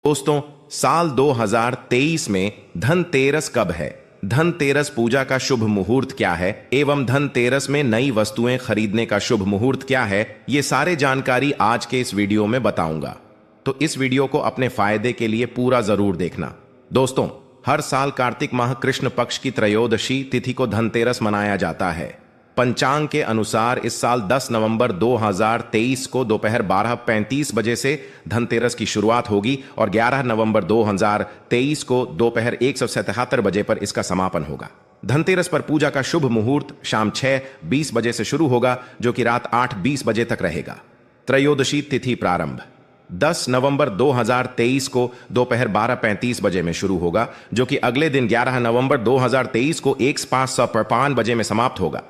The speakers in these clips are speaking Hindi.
दोस्तों, साल 2023 में धनतेरस कब है, धनतेरस पूजा का शुभ मुहूर्त क्या है एवं धनतेरस में नई वस्तुएं खरीदने का शुभ मुहूर्त क्या है, ये सारे जानकारी आज के इस वीडियो में बताऊंगा। तो इस वीडियो को अपने फायदे के लिए पूरा जरूर देखना। दोस्तों, हर साल कार्तिक माह कृष्ण पक्ष की त्रयोदशी तिथि को धनतेरस मनाया जाता है। पंचांग के अनुसार इस साल 10 नवंबर 2023 को दोपहर 12:35 बजे से धनतेरस की शुरुआत होगी और 11 नवंबर 2023 को दोपहर 1:77 बजे पर इसका समापन होगा। धनतेरस पर पूजा का शुभ मुहूर्त शाम 6:20 बजे से शुरू होगा, जो कि रात 8:20 बजे तक रहेगा। त्रयोदशी तिथि प्रारंभ 10 नवंबर 2023 को दोपहर 12:35 बजे में शुरू होगा, जो कि अगले दिन 11 नवंबर 2023 को 1:55 बजे में समाप्त होगा।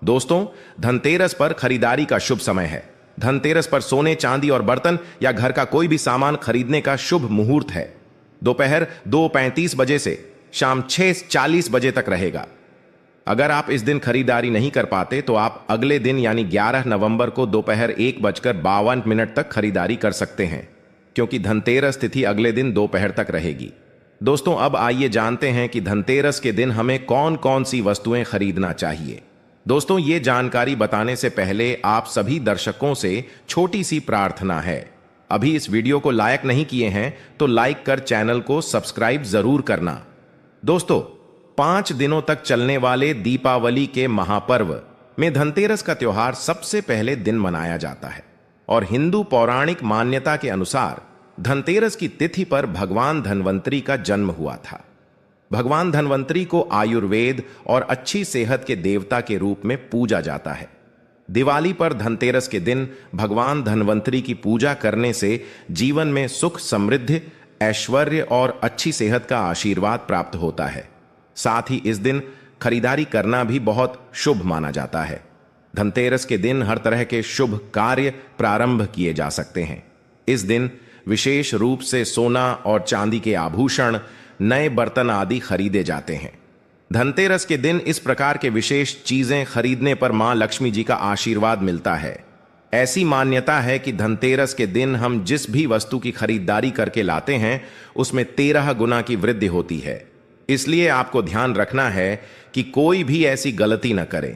दोस्तों, धनतेरस पर खरीदारी का शुभ समय है। धनतेरस पर सोने, चांदी और बर्तन या घर का कोई भी सामान खरीदने का शुभ मुहूर्त है। दोपहर 2:35 बजे से शाम 6:40 बजे तक रहेगा। अगर आप इस दिन खरीदारी नहीं कर पाते तो आप अगले दिन यानी 11 नवंबर को दोपहर 1:52 तक खरीदारी कर सकते हैं, क्योंकि धनतेरस तिथि अगले दिन दोपहर तक रहेगी। दोस्तों, अब आइए जानते हैं कि धनतेरस के दिन हमें कौन कौन सी वस्तुएं खरीदना चाहिए। दोस्तों, ये जानकारी बताने से पहले आप सभी दर्शकों से छोटी सी प्रार्थना है। अभी इस वीडियो को लाइक नहीं किए हैं तो लाइक कर चैनल को सब्सक्राइब जरूर करना। दोस्तों, 5 दिनों तक चलने वाले दीपावली के महापर्व में धनतेरस का त्योहार सबसे पहले दिन मनाया जाता है और हिंदू पौराणिक मान्यता के अनुसार धनतेरस की तिथि पर भगवान धन्वंतरी का जन्म हुआ था। भगवान धन्वंतरी को आयुर्वेद और अच्छी सेहत के देवता के रूप में पूजा जाता है। दिवाली पर धनतेरस के दिन भगवान धन्वंतरी की पूजा करने से जीवन में सुख, समृद्धि, ऐश्वर्य और अच्छी सेहत का आशीर्वाद प्राप्त होता है। साथ ही इस दिन खरीदारी करना भी बहुत शुभ माना जाता है। धनतेरस के दिन हर तरह के शुभ कार्य प्रारंभ किए जा सकते हैं। इस दिन विशेष रूप से सोना और चांदी के आभूषण, नए बर्तन आदि खरीदे जाते हैं। धनतेरस के दिन इस प्रकार के विशेष चीजें खरीदने पर मां लक्ष्मी जी का आशीर्वाद मिलता है। ऐसी मान्यता है कि धनतेरस के दिन हम जिस भी वस्तु की खरीदारी करके लाते हैं उसमें 13 गुना की वृद्धि होती है। इसलिए आपको ध्यान रखना है कि कोई भी ऐसी गलती न करें,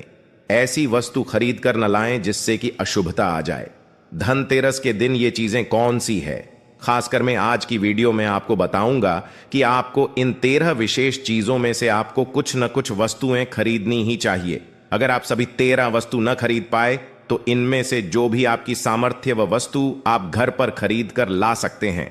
ऐसी वस्तु खरीद कर न लाएं जिससे कि अशुभता आ जाए। धनतेरस के दिन ये चीजें कौन सी है, खासकर मैं आज की वीडियो में आपको बताऊंगा कि आपको इन 13 विशेष चीजों में से आपको कुछ न कुछ वस्तुएं खरीदनी ही चाहिए। अगर आप सभी 13 वस्तु न खरीद पाए तो इनमें से जो भी आपकी सामर्थ्य व वस्तु आप घर पर खरीद कर ला सकते हैं।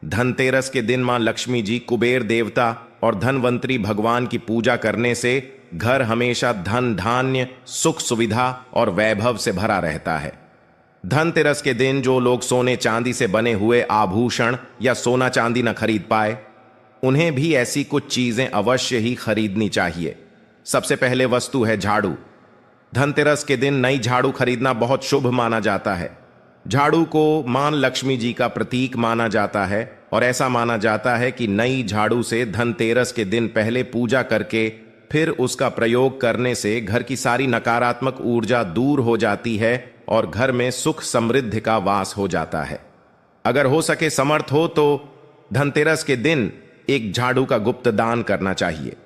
धनतेरस के दिन मां लक्ष्मी जी, कुबेर देवता और धनवंतरी भगवान की पूजा करने से घर हमेशा धन, धान्य, सुख, सुविधा और वैभव से भरा रहता है। धनतेरस के दिन जो लोग सोने चांदी से बने हुए आभूषण या सोना चांदी न खरीद पाए, उन्हें भी ऐसी कुछ चीजें अवश्य ही खरीदनी चाहिए। सबसे पहले वस्तु है झाड़ू। धनतेरस के दिन नई झाड़ू खरीदना बहुत शुभ माना जाता है। झाड़ू को मां लक्ष्मी जी का प्रतीक माना जाता है और ऐसा माना जाता है कि नई झाड़ू से धनतेरस के दिन पहले पूजा करके फिर उसका प्रयोग करने से घर की सारी नकारात्मक ऊर्जा दूर हो जाती है और घर में सुख, समृद्धि का वास हो जाता है। अगर हो सके, समर्थ हो तो धनतेरस के दिन एक झाड़ू का गुप्त दान करना चाहिए।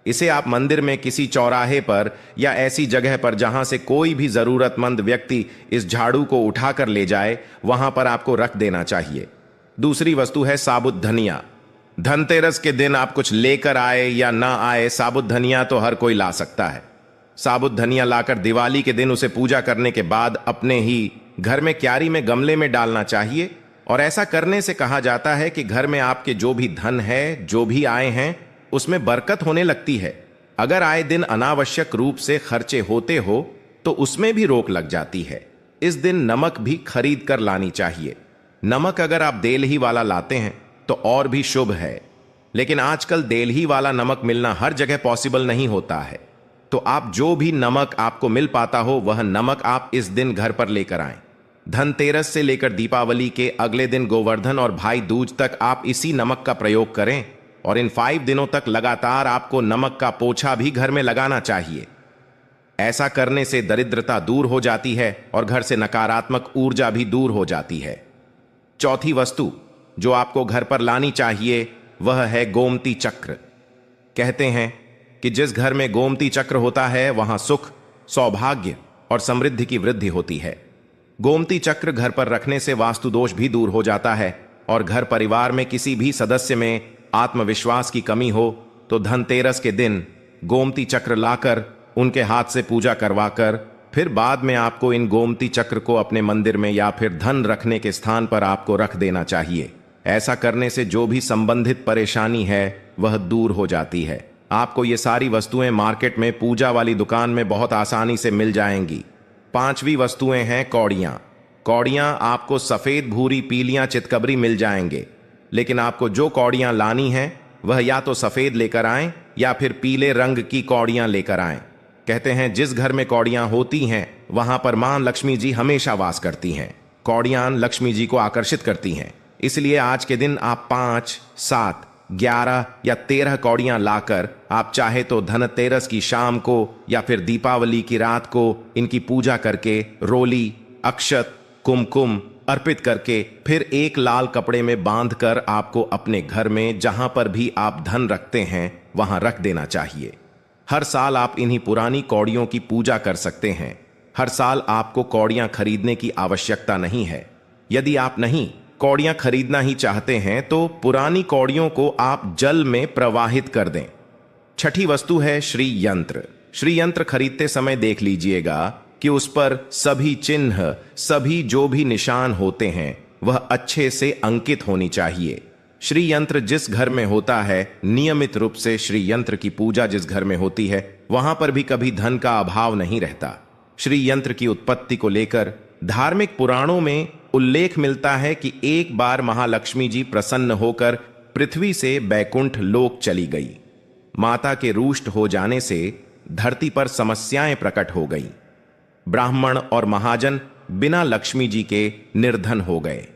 इसे आप मंदिर में किसी चौराहे पर या ऐसी जगह पर जहां से कोई भी जरूरतमंद व्यक्ति इस झाड़ू को उठाकर ले जाए, वहां पर आपको रख देना चाहिए। दूसरी वस्तु है साबुत धनिया। धनतेरस के दिन आप कुछ लेकर आए या ना आए, साबुत धनिया तो हर कोई ला सकता है। साबुत धनिया लाकर दिवाली के दिन उसे पूजा करने के बाद अपने ही घर में क्यारी में गमले में डालना चाहिए और ऐसा करने से कहा जाता है कि घर में आपके जो भी धन है, जो भी आए हैं, उसमें बरकत होने लगती है। अगर आए दिन अनावश्यक रूप से खर्चे होते हो तो उसमें भी रोक लग जाती है। इस दिन नमक भी खरीद कर लानी चाहिए। नमक अगर आप देलही वाला लाते हैं तो और भी शुभ है, लेकिन आजकल देलही वाला नमक मिलना हर जगह पॉसिबल नहीं होता है। तो आप जो भी नमक आपको मिल पाता हो वह नमक आप इस दिन घर पर लेकर आएं। धनतेरस से लेकर दीपावली के अगले दिन गोवर्धन और भाई दूज तक आप इसी नमक का प्रयोग करें और इन 5 दिनों तक लगातार आपको नमक का पोछा भी घर में लगाना चाहिए। ऐसा करने से दरिद्रता दूर हो जाती है और घर से नकारात्मक ऊर्जा भी दूर हो जाती है। चौथी वस्तु जो आपको घर पर लानी चाहिए वह है गोमती चक्र। कहते हैं कि जिस घर में गोमती चक्र होता है वहां सुख, सौभाग्य और समृद्धि की वृद्धि होती है। गोमती चक्र घर पर रखने से वास्तु दोष भी दूर हो जाता है और घर परिवार में किसी भी सदस्य में आत्मविश्वास की कमी हो तो धनतेरस के दिन गोमती चक्र लाकर उनके हाथ से पूजा करवाकर फिर बाद में आपको इन गोमती चक्र को अपने मंदिर में या फिर धन रखने के स्थान पर आपको रख देना चाहिए। ऐसा करने से जो भी संबंधित परेशानी है वह दूर हो जाती है। आपको ये सारी वस्तुएं मार्केट में पूजा वाली दुकान में बहुत आसानी से मिल जाएंगी। 5वीं वस्तुएं हैं कौड़ियां। कौड़ियां आपको सफेद, भूरी, पीलियां, चितकबरी मिल जाएंगे, लेकिन आपको जो कौड़ियां लानी है वह या तो सफेद लेकर आएं या फिर पीले रंग की कौड़ियां लेकर आएं। कहते हैं जिस घर में कौड़ियां होती हैं वहां पर मां लक्ष्मी जी हमेशा वास करती हैं। कौड़ियां लक्ष्मी जी को आकर्षित करती हैं, इसलिए आज के दिन आप 5, 7, 11 या 13 कौड़ियां लाकर आप चाहे तो धनतेरस की शाम को या फिर दीपावली की रात को इनकी पूजा करके रोली, अक्षत, कुमकुम अर्पित करके फिर एक लाल कपड़े में बांधकर आपको अपने घर में जहां पर भी आप धन रखते हैं वहां रख देना चाहिए। हर साल आप इन्हीं पुरानी कौड़ियों की पूजा कर सकते हैं। हर साल आपको कौड़ियां खरीदने की आवश्यकता नहीं है। यदि आप नहीं कौड़ियां खरीदना ही चाहते हैं तो पुरानी कौड़ियों को आप जल में प्रवाहित कर दें। 6ठी वस्तु है श्री यंत्र। श्री यंत्र खरीदते समय देख लीजिएगा कि उस पर सभी चिन्ह, सभी जो भी निशान होते हैं वह अच्छे से अंकित होनी चाहिए। श्री यंत्र जिस घर में होता है, नियमित रूप से श्री यंत्र की पूजा जिस घर में होती है वहां पर भी कभी धन का अभाव नहीं रहता। श्री यंत्र की उत्पत्ति को लेकर धार्मिक पुराणों में उल्लेख मिलता है कि एक बार महालक्ष्मी जी प्रसन्न होकर पृथ्वी से बैकुंठ लोक चली गई। माता के रुष्ट हो जाने से धरती पर समस्याएं प्रकट हो गईं। ब्राह्मण और महाजन बिना लक्ष्मी जी के निर्धन हो गए।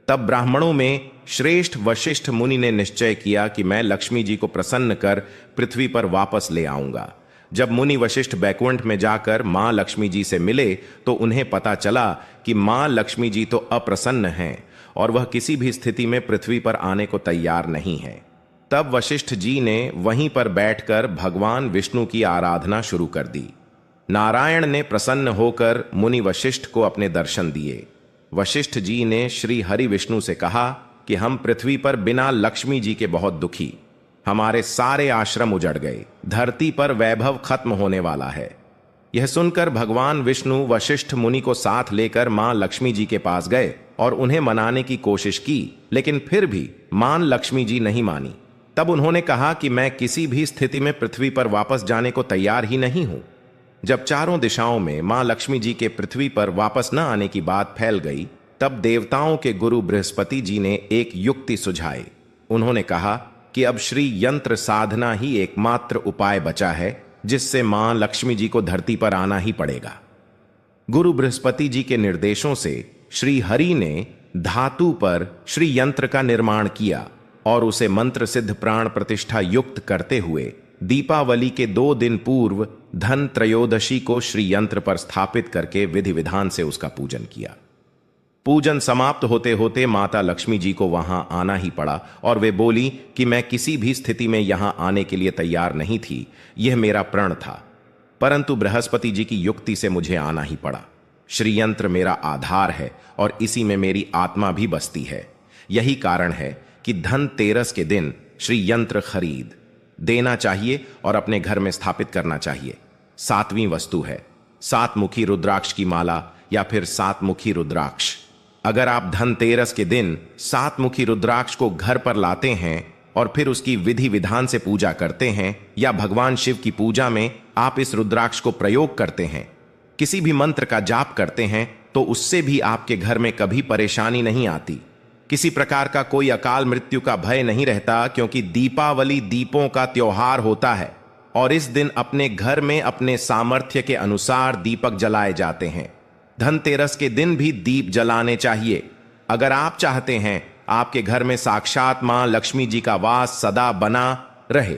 तब ब्राह्मणों में श्रेष्ठ वशिष्ठ मुनि ने निश्चय किया कि मैं लक्ष्मी जी को प्रसन्न कर पृथ्वी पर वापस ले आऊंगा। जब मुनि वशिष्ठ बैकुंठ में जाकर मां लक्ष्मी जी से मिले तो उन्हें पता चला कि मां लक्ष्मी जी तो अप्रसन्न हैं और वह किसी भी स्थिति में पृथ्वी पर आने को तैयार नहीं है। तब वशिष्ठ जी ने वहीं पर बैठकर भगवान विष्णु की आराधना शुरू कर दी। नारायण ने प्रसन्न होकर मुनि वशिष्ठ को अपने दर्शन दिए। वशिष्ठ जी ने श्री हरि विष्णु से कहा कि हम पृथ्वी पर बिना लक्ष्मी जी के बहुत दुखी, हमारे सारे आश्रम उजड़ गए, धरती पर वैभव खत्म होने वाला है। यह सुनकर भगवान विष्णु वशिष्ठ मुनि को साथ लेकर मां लक्ष्मी जी के पास गए और उन्हें मनाने की कोशिश की, लेकिन फिर भी मां लक्ष्मी जी नहीं मानी। तब उन्होंने कहा कि मैं किसी भी स्थिति में पृथ्वी पर वापस जाने को तैयार ही नहीं हूं। जब चारों दिशाओं में मां लक्ष्मी जी के पृथ्वी पर वापस न आने की बात फैल गई, तब देवताओं के गुरु बृहस्पति जी ने एक युक्ति सुझाई। उन्होंने कहा कि अब श्री यंत्र साधना ही एकमात्र उपाय बचा है जिससे मां लक्ष्मी जी को धरती पर आना ही पड़ेगा। गुरु बृहस्पति जी के निर्देशों से श्री हरि ने धातु पर श्री यंत्र का निर्माण किया और उसे मंत्र सिद्ध प्राण प्रतिष्ठा युक्त करते हुए दीपावली के 2 दिन पूर्व धन त्रयोदशी को श्री यंत्र पर स्थापित करके विधि विधान से उसका पूजन किया। पूजन समाप्त होते होते माता लक्ष्मी जी को वहां आना ही पड़ा और वे बोली कि मैं किसी भी स्थिति में यहां आने के लिए तैयार नहीं थी, यह मेरा प्रण था, परंतु बृहस्पति जी की युक्ति से मुझे आना ही पड़ा। श्री यंत्र मेरा आधार है और इसी में मेरी आत्मा भी बसती है। यही कारण है कि धनतेरस के दिन श्री यंत्र खरीद देना चाहिए और अपने घर में स्थापित करना चाहिए। 7वीं वस्तु है 7 मुखी रुद्राक्ष की माला या फिर 7 मुखी रुद्राक्ष। अगर आप धनतेरस के दिन 7 मुखी रुद्राक्ष को घर पर लाते हैं और फिर उसकी विधि विधान से पूजा करते हैं या भगवान शिव की पूजा में आप इस रुद्राक्ष को प्रयोग करते हैं, किसी भी मंत्र का जाप करते हैं, तो उससे भी आपके घर में कभी परेशानी नहीं आती। किसी प्रकार का कोई अकाल मृत्यु का भय नहीं रहता, क्योंकि दीपावली दीपों का त्योहार होता है और इस दिन अपने घर में अपने सामर्थ्य के अनुसार दीपक जलाए जाते हैं। धनतेरस के दिन भी दीप जलाने चाहिए। अगर आप चाहते हैं आपके घर में साक्षात मां लक्ष्मी जी का वास सदा बना रहे,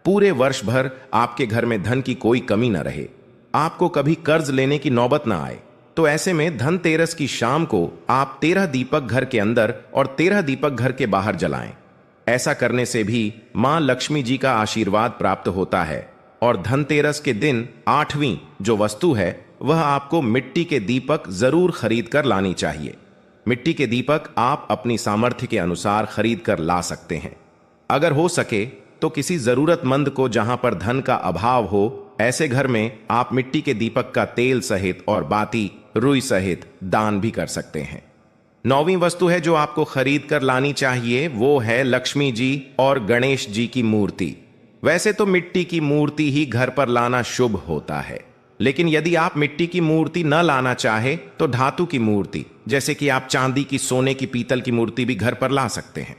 पूरे वर्ष भर आपके घर में धन की कोई कमी न रहे, आपको कभी कर्ज लेने की नौबत न आए, तो ऐसे में धनतेरस की शाम को आप 13 दीपक घर के अंदर और 13 दीपक घर के बाहर जलाएं। ऐसा करने से भी मां लक्ष्मी जी का आशीर्वाद प्राप्त होता है। और धनतेरस के दिन 8वीं जो वस्तु है वह आपको मिट्टी के दीपक जरूर खरीद कर लानी चाहिए। मिट्टी के दीपक आप अपनी सामर्थ्य के अनुसार खरीद कर ला सकते हैं। अगर हो सके तो किसी जरूरतमंद को जहां पर धन का अभाव हो, ऐसे घर में आप मिट्टी के दीपक का तेल सहित और बाती रुई सहित दान भी कर सकते हैं। 9वीं वस्तु है जो आपको खरीद कर लानी चाहिए, वो है लक्ष्मी जी और गणेश जी की मूर्ति। वैसे तो मिट्टी की मूर्ति ही घर पर लाना शुभ होता है, लेकिन यदि आप मिट्टी की मूर्ति न लाना चाहे तो धातु की मूर्ति, जैसे कि आप चांदी की, सोने की, पीतल की मूर्ति भी घर पर ला सकते हैं।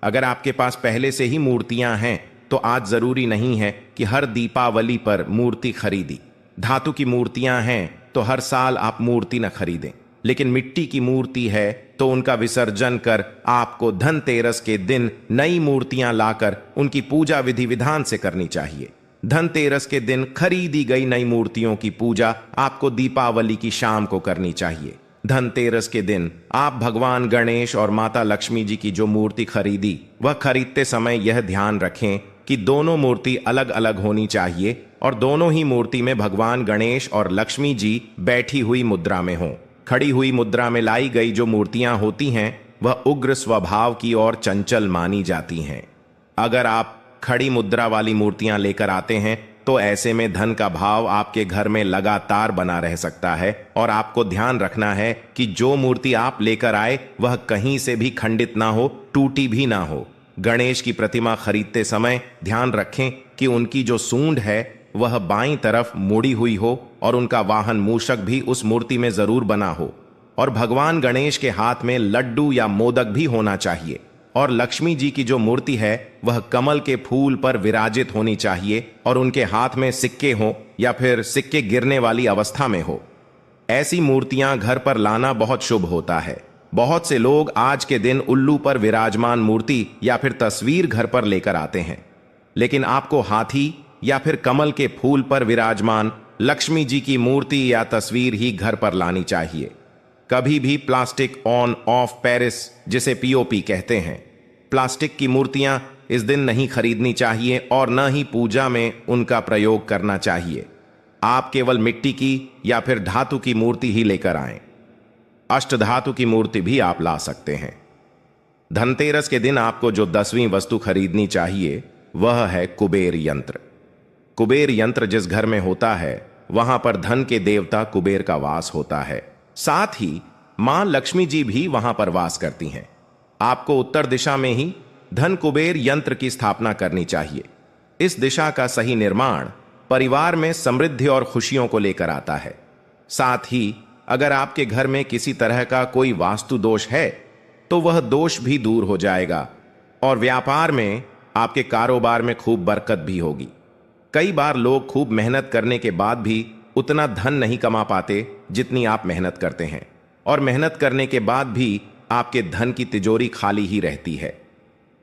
अगर आपके पास पहले से ही मूर्तियां हैं तो आज जरूरी नहीं है कि हर दीपावली पर मूर्ति खरीदी। धातु की मूर्तियां हैं तो हर साल आप मूर्ति न खरीदें, लेकिन मिट्टी की मूर्ति है तो उनका विसर्जन कर आपको धनतेरस के दिन नई मूर्तियां लाकर उनकी पूजा विधि विधान से करनी चाहिए। धनतेरस के दिन खरीदी गई नई मूर्तियों की पूजा आपको दीपावली की शाम को करनी चाहिए। धनतेरस के दिन आप भगवान गणेश और माता लक्ष्मी जी की जो मूर्ति खरीदी, वह खरीदते समय यह ध्यान रखें कि दोनों मूर्ति अलग अलग होनी चाहिए और दोनों ही मूर्ति में भगवान गणेश और लक्ष्मी जी बैठी हुई मुद्रा में हों। खड़ी हुई मुद्रा में लाई गई जो मूर्तियां होती हैं वह उग्र स्वभाव की और चंचल मानी जाती हैं। अगर आप खड़ी मुद्रा वाली मूर्तियां लेकर आते हैं तो ऐसे में धन का भाव आपके घर में लगातार बना रह सकता है। और आपको ध्यान रखना है कि जो मूर्ति आप लेकर आए वह कहीं से भी खंडित ना हो, टूटी भी ना हो। गणेश की प्रतिमा खरीदते समय ध्यान रखें कि उनकी जो सूंड है वह बाईं तरफ मुड़ी हुई हो और उनका वाहन मूषक भी उस मूर्ति में जरूर बना हो। और भगवान गणेश के हाथ में लड्डू या मोदक भी होना चाहिए। और लक्ष्मी जी की जो मूर्ति है वह कमल के फूल पर विराजित होनी चाहिए और उनके हाथ में सिक्के हों या फिर सिक्के गिरने वाली अवस्था में हो। ऐसी मूर्तियां घर पर लाना बहुत शुभ होता है। बहुत से लोग आज के दिन उल्लू पर विराजमान मूर्ति या फिर तस्वीर घर पर लेकर आते हैं, लेकिन आपको हाथी या फिर कमल के फूल पर विराजमान लक्ष्मी जी की मूर्ति या तस्वीर ही घर पर लानी चाहिए। कभी भी प्लास्टिक ऑन ऑफ पेरिस, जिसे पीओपी कहते हैं, प्लास्टिक की मूर्तियां इस दिन नहीं खरीदनी चाहिए और न ही पूजा में उनका प्रयोग करना चाहिए। आप केवल मिट्टी की या फिर धातु की मूर्ति ही लेकर आएं। अष्टधातु की मूर्ति भी आप ला सकते हैं। धनतेरस के दिन आपको जो 10वीं वस्तु खरीदनी चाहिए वह है कुबेर यंत्र। कुबेर यंत्र जिस घर में होता है वहां पर धन के देवता कुबेर का वास होता है। साथ ही मां लक्ष्मी जी भी वहां पर वास करती हैं। आपको उत्तर दिशा में ही धन कुबेर यंत्र की स्थापना करनी चाहिए। इस दिशा का सही निर्माण परिवार में समृद्धि और खुशियों को लेकर आता है। साथ ही अगर आपके घर में किसी तरह का कोई वास्तु दोष है तो वह दोष भी दूर हो जाएगा और व्यापार में, आपके कारोबार में खूब बरकत भी होगी। कई बार लोग खूब मेहनत करने के बाद भी उतना धन नहीं कमा पाते जितनी आप मेहनत करते हैं, और मेहनत करने के बाद भी आपके धन की तिजोरी खाली ही रहती है।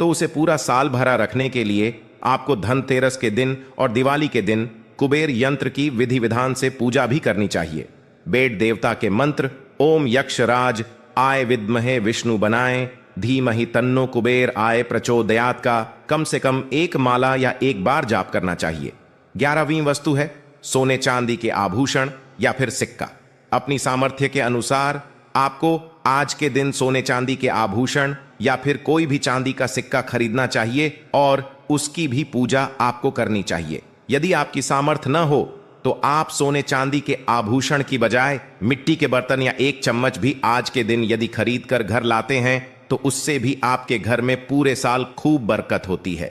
तो उसे पूरा साल भरा रखने के लिए आपको धनतेरस के दिन और दिवाली के दिन कुबेर यंत्र की विधि विधान से पूजा भी करनी चाहिए। बेट देवता के मंत्र ओम यक्षराज आय विद्महे विष्णु बनाए धीमहि तन्नो कुबेर आय प्रचोदयात का कम से कम 1 माला या 1 बार जाप करना चाहिए। 11वीं वस्तु है सोने चांदी के आभूषण या फिर सिक्का। अपनी सामर्थ्य के अनुसार आपको आज के दिन सोने चांदी के आभूषण या फिर कोई भी चांदी का सिक्का खरीदना चाहिए और उसकी भी पूजा आपको करनी चाहिए। यदि आपकी सामर्थ्य न हो तो आप सोने चांदी के आभूषण की बजाय मिट्टी के बर्तन या 1 चम्मच भी आज के दिन यदि खरीद कर घर लाते हैं तो उससे भी आपके घर में पूरे साल खूब बरकत होती है।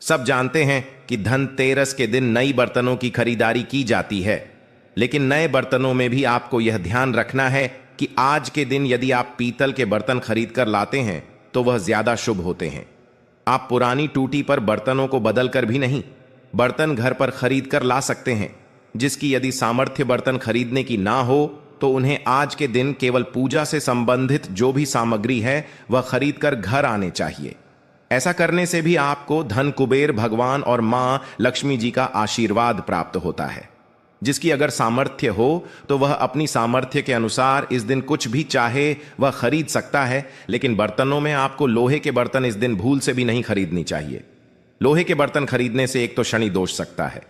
सब जानते हैं कि धनतेरस के दिन नई बर्तनों की खरीदारी की जाती है, लेकिन नए बर्तनों में भी आपको यह ध्यान रखना है कि आज के दिन यदि आप पीतल के बर्तन खरीद कर लाते हैं तो वह ज्यादा शुभ होते हैं। आप पुरानी टूटी पर बर्तनों को बदल कर भी नहीं, बर्तन घर पर खरीद कर ला सकते हैं। जिसकी यदि सामर्थ्य बर्तन खरीदने की ना हो तो उन्हें आज के दिन केवल पूजा से संबंधित जो भी सामग्री है वह खरीद कर घर आने चाहिए। ऐसा करने से भी आपको धन कुबेर भगवान और मां लक्ष्मी जी का आशीर्वाद प्राप्त होता है। जिसकी अगर सामर्थ्य हो तो वह अपनी सामर्थ्य के अनुसार इस दिन कुछ भी चाहे वह खरीद सकता है, लेकिन बर्तनों में आपको लोहे के बर्तन इस दिन भूल से भी नहीं खरीदनी चाहिए। लोहे के बर्तन खरीदने से एक तो शनि दोष सकता है,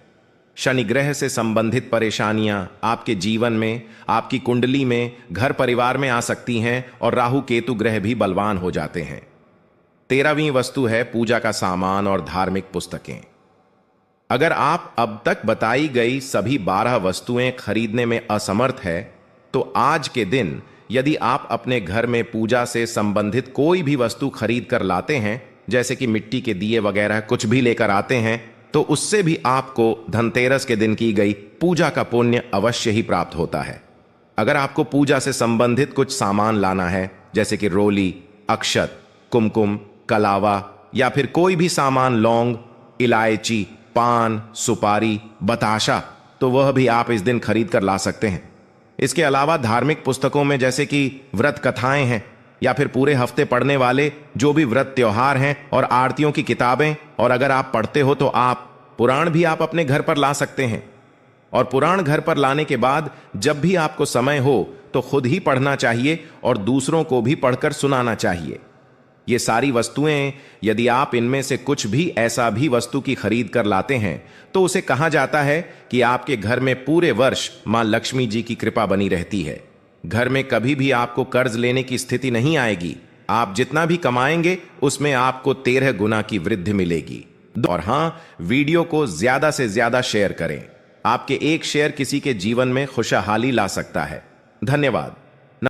शनि ग्रह से संबंधित परेशानियां आपके जीवन में, आपकी कुंडली में, घर परिवार में आ सकती हैं और राहु केतु ग्रह भी बलवान हो जाते हैं। 13वीं वस्तु है पूजा का सामान और धार्मिक पुस्तकें। अगर आप अब तक बताई गई सभी 12 वस्तुएं खरीदने में असमर्थ है तो आज के दिन यदि आप अपने घर में पूजा से संबंधित कोई भी वस्तु खरीद कर लाते हैं, जैसे कि मिट्टी के दिए वगैरह कुछ भी लेकर आते हैं, तो उससे भी आपको धनतेरस के दिन की गई पूजा का पुण्य अवश्य ही प्राप्त होता है। अगर आपको पूजा से संबंधित कुछ सामान लाना है, जैसे कि रोली, अक्षत, कुमकुम, कलावा या फिर कोई भी सामान, लौंग, इलायची, पान, सुपारी, बताशा, तो वह भी आप इस दिन खरीद कर ला सकते हैं। इसके अलावा धार्मिक पुस्तकों में जैसे कि व्रत कथाएं हैं या फिर पूरे हफ्ते पढ़ने वाले जो भी व्रत त्योहार हैं और आरतियों की किताबें, और अगर आप पढ़ते हो तो आप पुराण भी आप अपने घर पर ला सकते हैं। और पुराण घर पर लाने के बाद जब भी आपको समय हो तो खुद ही पढ़ना चाहिए और दूसरों को भी पढ़कर सुनाना चाहिए। ये सारी वस्तुएं यदि आप इनमें से कुछ भी ऐसा भी वस्तु की खरीद कर लाते हैं तो उसे कहा जाता है कि आपके घर में पूरे वर्ष मां लक्ष्मी जी की कृपा बनी रहती है। घर में कभी भी आपको कर्ज लेने की स्थिति नहीं आएगी। आप जितना भी कमाएंगे उसमें आपको 13 गुना की वृद्धि मिलेगी। और हां, वीडियो को ज्यादा से ज्यादा शेयर करें। आपके एक शेयर किसी के जीवन में खुशहाली ला सकता है। धन्यवाद।